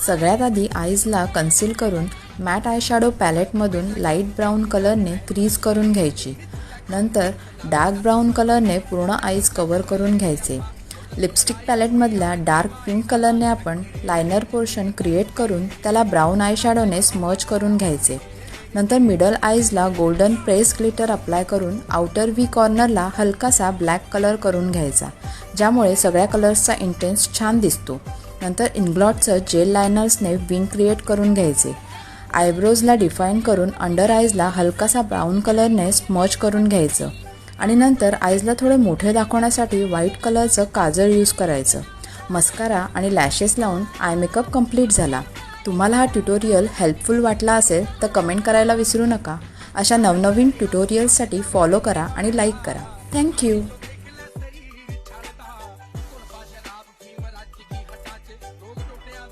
सगळ्यात आधी आईजला कन्सील करून मॅट आय शॅडो पॅलेटमधून लाईट ब्राऊन कलरने क्रीज करून घ्यायची. नंतर डार्क ब्राऊन कलरने पूर्ण आईज कवर करून घ्यायचे. लिपस्टिक पॅलेटमधल्या डार्क पिंक कलरने आपण लायनर पोर्शन क्रिएट करून त्याला ब्राऊन आय शॅडोने स्मर्च करून घ्यायचे. नंतर मिडल आईजला गोल्डन प्रेस ग्लिटर अप्लाय करून आउटर व्ही कॉर्नरला हलकासा ब्लॅक कलर करून घ्यायचा, ज्यामुळे सगळ्या कलर्सचा इंटेन्स छान दिसतो. नंतर इनग्लॉटचं जेल लायनर्सने विंग क्रिएट करून घ्यायचे. आयब्रोजला डिफाईन करून अंडर आईजला हलकासा ब्राऊन कलरने स्मर्च करून घ्यायचं आणि नंतर आईजला थोडे मोठे दाखवण्यासाठी व्हाईट कलरचं काजळ यूज करायचं. मस्कारा आणि लॅशेस लावून आय मेकअप कंप्लीट झाला. तुम्हाला हा ट्युटोरियल हेल्पफुल वाटला असेल तर कमेंट करायला विसरू नका. अशा नवनवीन ट्युटोरियल्ससाठी फॉलो करा आणि लाईक करा. थँक्यू.